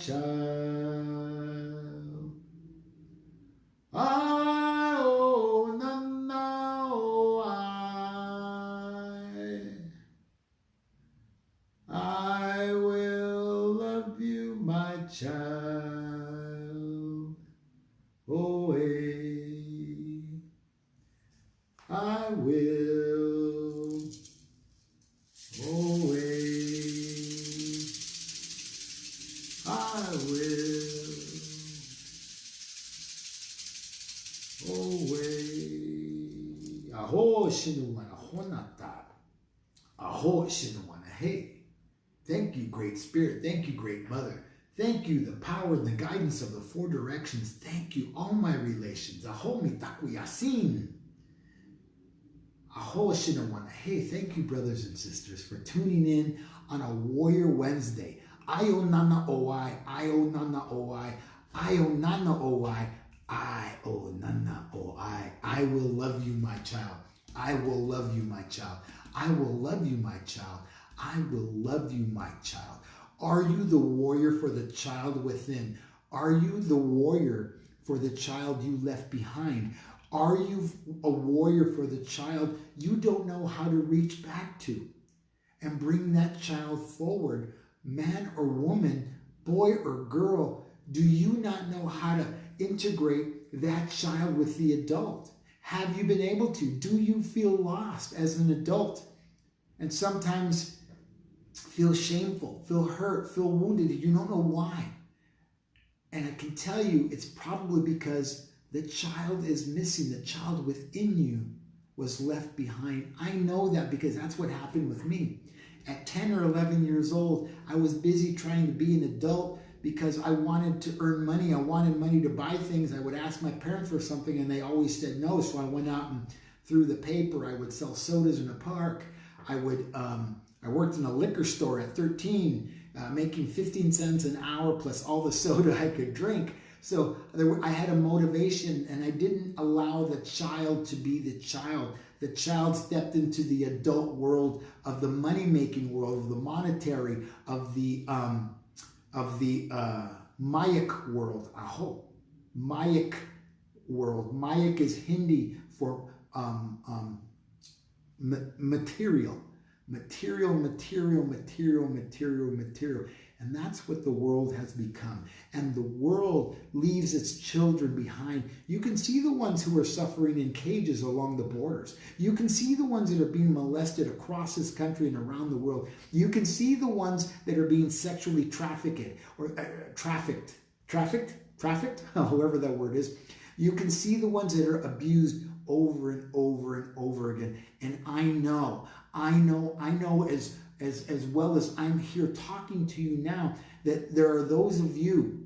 child. I, oh, Nana, oh, I will love you, my child. Oh, I will. Oh, I will. Oh, Aho shinuwana honata. Aho shinuwana hey. Thank you, Great Spirit. Thank you, Great Mother. Thank you, the power and the guidance of the four directions. Thank you, all my relations. Aho mitaku yasin. Aho shinawana. Hey, thank you, brothers and sisters, for tuning in on a Warrior Wednesday. Ayo nana oi, ayo nana oi, ayo nana oi, ayo nana oi. I will love you, my child. I will love you, my child. I will love you, my child. I will love you, my child. Are you the warrior for the child within? Are you the warrior for the child you left behind? Are you a warrior for the child you don't know how to reach back to and bring that child forward? Man or woman, boy or girl, do you not know how to integrate that child with the adult? Have you been able to? Do you feel lost as an adult? And sometimes feel shameful, feel hurt, feel wounded. You don't know why. And I can tell you it's probably because the child is missing. The child within you was left behind. I know that because that's what happened with me. At 10 or 11 years old, I was busy trying to be an adult because I wanted to earn money. I wanted money to buy things. I would ask my parents for something and they always said no. So I went out and threw the paper. I would sell sodas in a park. I worked in a liquor store at 13, making 15 cents an hour plus all the soda I could drink. So I had a motivation and I didn't allow the child to be the child. The child stepped into the adult world of the money-making world, of the monetary, of the Mayak world. Aho. Mayak world. Mayak is Hindi for material. Material. And that's what the world has become. And the world leaves its children behind. You can see the ones who are suffering in cages along the borders. You can see the ones that are being molested across this country and around the world. You can see the ones that are being sexually trafficked or trafficked, however that word is. You can see the ones that are abused over and over again. And I know as well as I'm here talking to you now, that there are those of you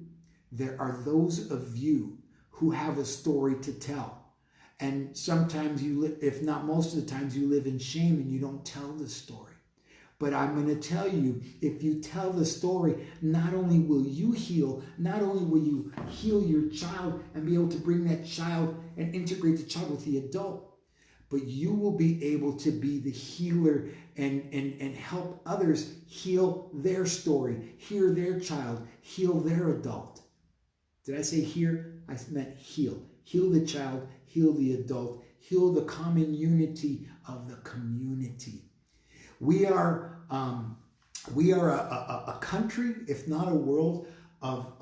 who have a story to tell. And sometimes if not most of the times, you live in shame and you don't tell the story. But I'm going to tell you, if you tell the story, not only will you heal, not only will you heal your child and be able to bring that child and integrate the child with the adult, but you will be able to be the healer and help others heal their story, heal their child, heal their adult. Did I say hear? I meant heal. Heal the child, heal the adult, heal the common unity of the community. We are a country, if not a world, of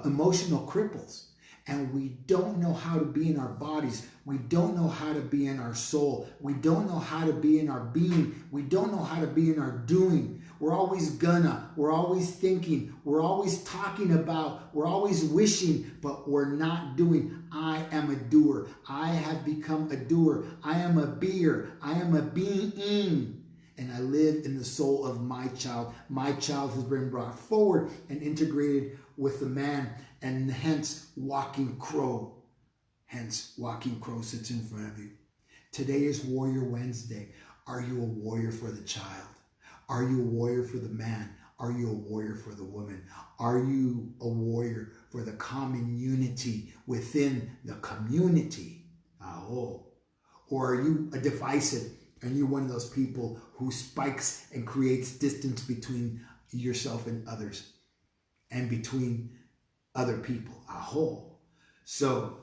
emotional cripples. And we don't know how to be in our bodies. We don't know how to be in our soul. We don't know how to be in our being. We don't know how to be in our doing. We're always gonna. We're always thinking. We're always talking about. We're always wishing, but we're not doing. I am a doer. I have become a doer. I am a beer. I am a being. And I live in the soul of my child. My child has been brought forward and integrated with the man, and hence Walking Crow. Hence Walking Crow sits in front of you. Today is Warrior Wednesday. Are you a warrior for the child? Are you a warrior for the man? Are you a warrior for the woman? Are you a warrior for the common unity within the community? Or are you a divisive And you're one of those people who spikes and creates distance between yourself and others and between other people. Aho. So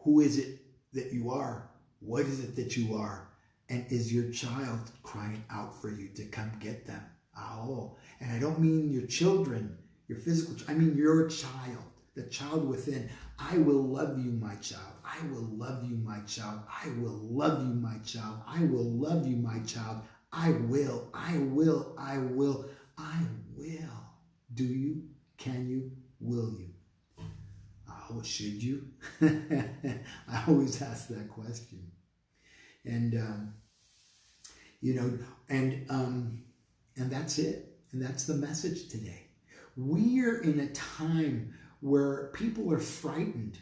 who is it that you are? What is it that you are? And is your child crying out for you to come get them? Aho. And I don't mean your children, your physical, I mean your child, the child within. I will love you, my child. I will love you, my child. I will love you, my child. I will love you, my child. I will, I will, I will, I will. Do you? Can you? Will you? Oh, should you? I always ask that question. And, and that's it. And that's the message today. We're in a time where people are frightened.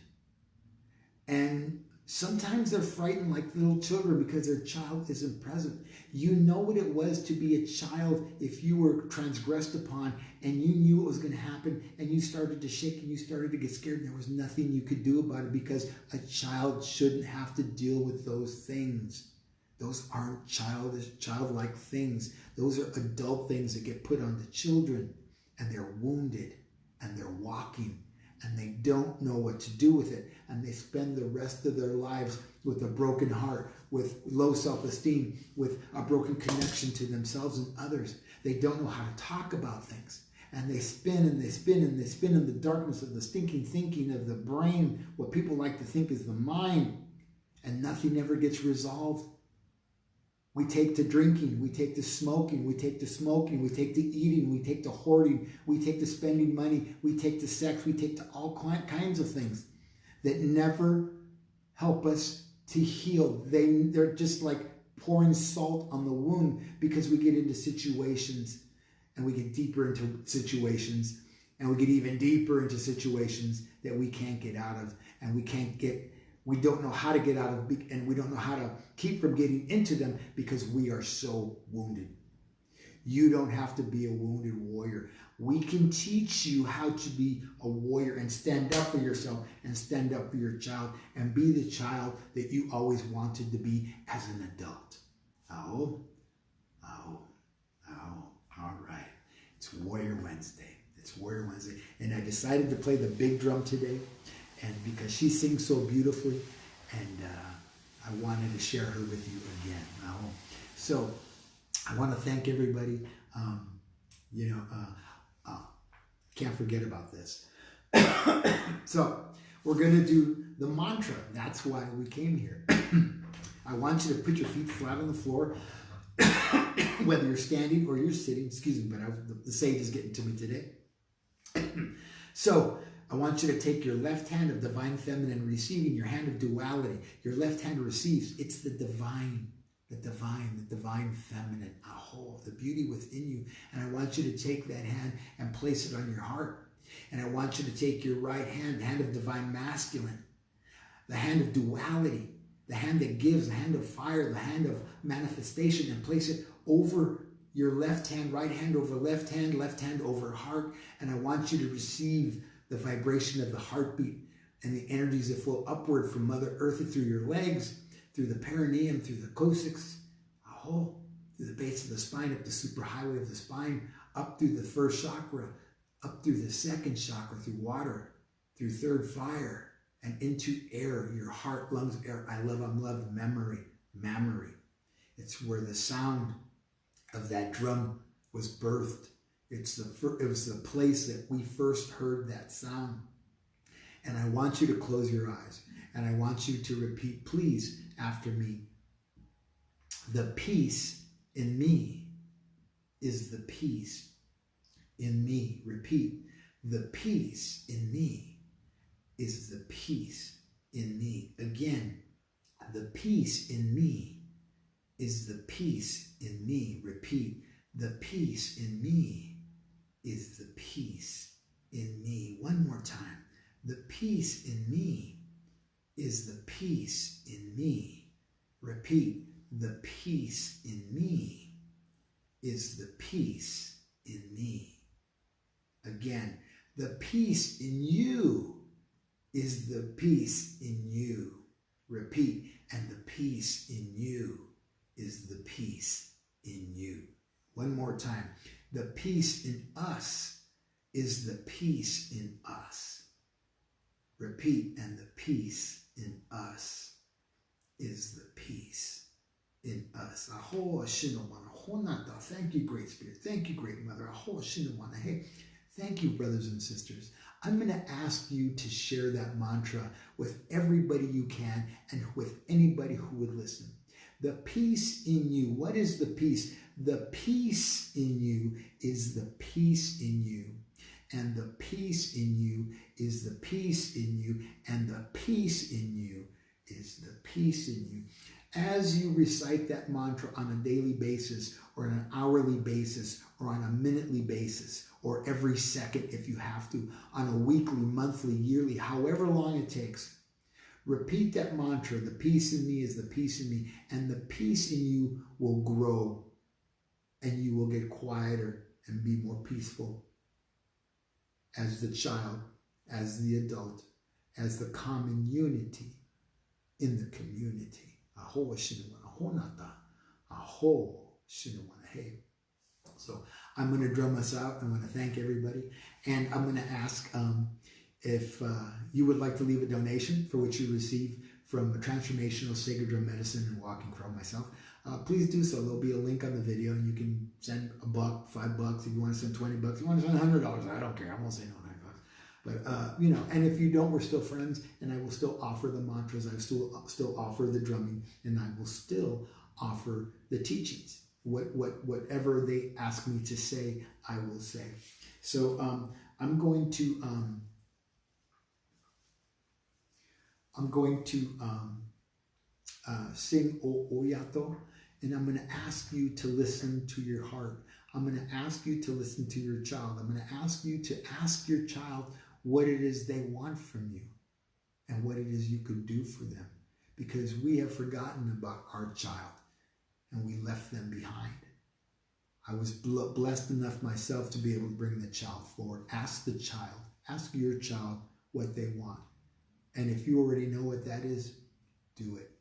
And sometimes they're frightened like little children because their child isn't present. You know what it was to be a child if you were transgressed upon and you knew it was going to happen and you started to shake and you started to get scared and there was nothing you could do about it because a child shouldn't have to deal with those things. Those aren't childlike things. Those are adult things that get put on the children, and they're wounded and they're walking and they don't know what to do with it. And they spend the rest of their lives with a broken heart, with low self-esteem, with a broken connection to themselves and others. They don't know how to talk about things. And they spin and they spin and they spin in the darkness of the stinking thinking of the brain, what people like to think is the mind, and nothing ever gets resolved. We take to drinking, we take to smoking, we take to smoking, we take to eating, we take to hoarding, we take to spending money, we take to sex, we take to all kinds of things that never help us to heal. They're just like pouring salt on the wound because we get into situations and we get deeper into situations and we get even deeper into situations that we can't get out of and we don't know how to get out of, and we don't know how to keep from getting into them because we are so wounded. You don't have to be a wounded warrior. We can teach you how to be a warrior and stand up for yourself and stand up for your child and be the child that you always wanted to be as an adult. Oh, all right. It's Warrior Wednesday. It's Warrior Wednesday. And I decided to play the big drum today. And because she sings so beautifully, and I wanted to share her with you again. So I want to thank everybody. Can't forget about this. So we're going to do the mantra. That's why we came here. I want you to put your feet flat on the floor, whether you're standing or you're sitting. Excuse me, but the sage is getting to me today. So I want you to take your left hand of divine feminine, receiving your hand of duality. Your left hand receives. It's the divine feminine. Aho, the beauty within you. And I want you to take that hand and place it on your heart. And I want you to take your right hand, the hand of divine masculine, the hand of duality, the hand that gives, the hand of fire, the hand of manifestation, and place it over your left hand, right hand over left hand over heart. And I want you to receive the vibration of the heartbeat and the energies that flow upward from Mother Earth through your legs, through the perineum, through the coccyx, through the base of the spine, up the superhighway of the spine, up through the first chakra, up through the second chakra, through water, through third fire, and into air, your heart, lungs, air. I'm loved, memory. It's where the sound of that drum was birthed. It was the place that we first heard that sound. And I want you to close your eyes. And I want you to repeat, please, after me. The peace in me is the peace in me. Repeat. The peace in me is the peace in me. Again, the peace in me is the peace in me. Repeat. The peace in me is the peace in me. One more time. The peace in me is the peace in me. Repeat. The peace in me is the peace in me. Again, the peace in you is the peace in you. Repeat. And the peace in you is the peace in you. One more time. The peace in us is the peace in us. Repeat, and the peace in us is the peace in us. Aho Shinawana, Honata. Thank you, Great Spirit. Thank you, Great Mother. Aho Shinawana. Hey, thank you, brothers and sisters. I'm going to ask you to share that mantra with everybody you can and with anybody who would listen. The peace in you. What is the peace? The peace in you is the peace in you. And the peace in you is the peace in you. And the peace in you is the peace in you. As you recite that mantra on a daily basis or on an hourly basis or on a minutely basis or every second if you have to, on a weekly, monthly, yearly, however long it takes, repeat that mantra. The peace in me is the peace in me. And the peace in you will grow and you will get quieter and be more peaceful as the child, as the adult, as the common unity in the community. Aho Shinawana, Honata, Aho Shinawana. Hey. So I'm going to drum us out. I'm going to thank everybody. And I'm going to ask if you would like to leave a donation for which you receive from Transformational Sacred Drum Medicine and Walking Crow myself. Please do so. There'll be a link on the video and you can send $1, $5. If you want to send $20, if you want to send $100, I don't care. I won't say no $9. But, you know, and if you don't, we're still friends and I will still offer the mantras. I still offer the drumming and I will still offer the teachings. Whatever they ask me to say, I will say. So I'm going to sing O Oyato, and I'm going to ask you to listen to your heart. I'm going to ask you to listen to your child. I'm going to ask you to ask your child what it is they want from you and what it is you could do for them, because we have forgotten about our child and we left them behind. I was blessed enough myself to be able to bring the child forward. Ask the child, ask your child what they want. And if you already know what that is, do it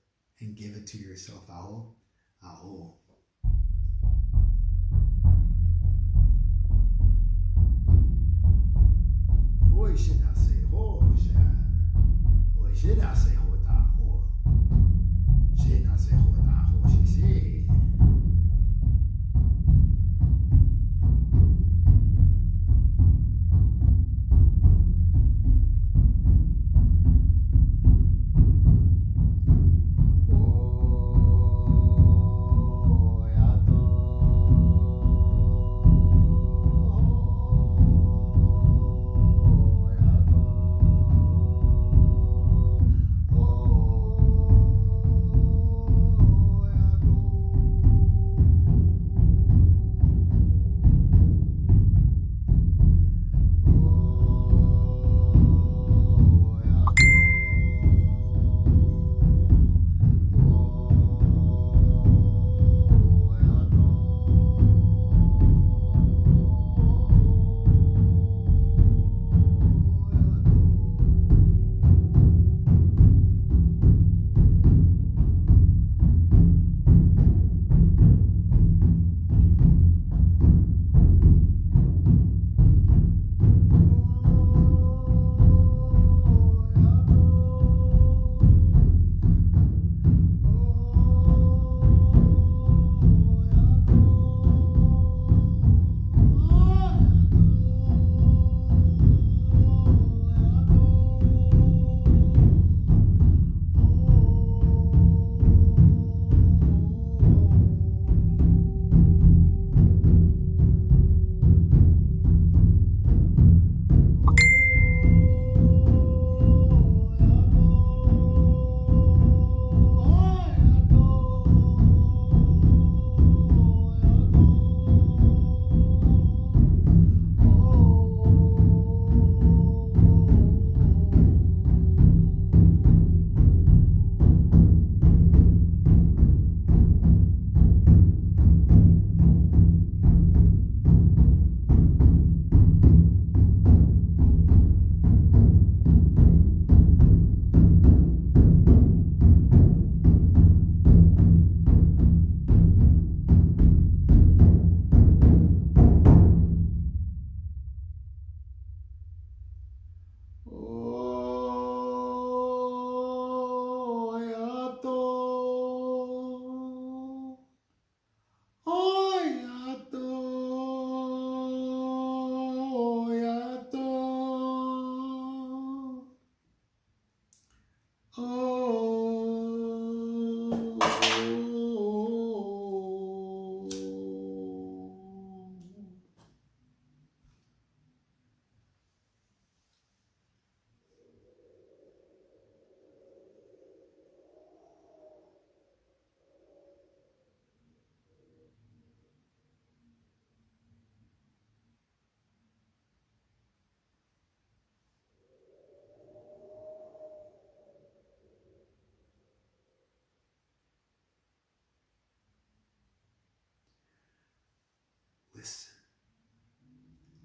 and give it to yourself. Aho, aho. Oi should I say ho, oi should I say ho da ho, should I say ho da ho she say. Oh.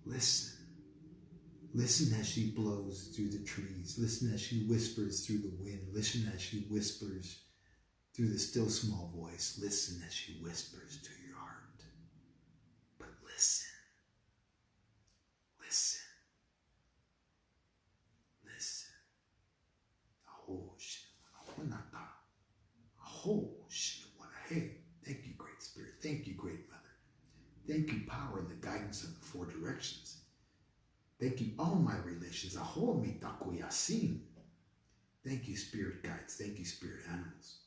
Listen. Listen as she blows through the trees. Listen as she whispers through the wind. Listen as she whispers through the still small voice. Listen as she whispers to your heart. But listen. Listen. Listen. Hey, thank you, Great Spirit. Thank you, Great Mother. Thank you, power and the guidance of the four directions. Thank you, all my relations. Thank you, spirit guides. Thank you, spirit animals.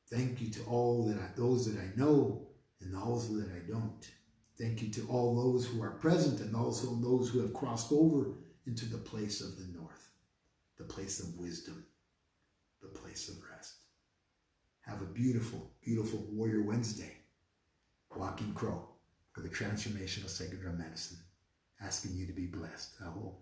Thank you to all those that I know and those that I don't. Thank you to all those who are present and also those who have crossed over into the place of the north, the place of wisdom, the place of rest. Have a beautiful, beautiful Warrior Wednesday. Walking Crow for the Transformational Sacred Drum Medicine, asking you to be blessed. Aho.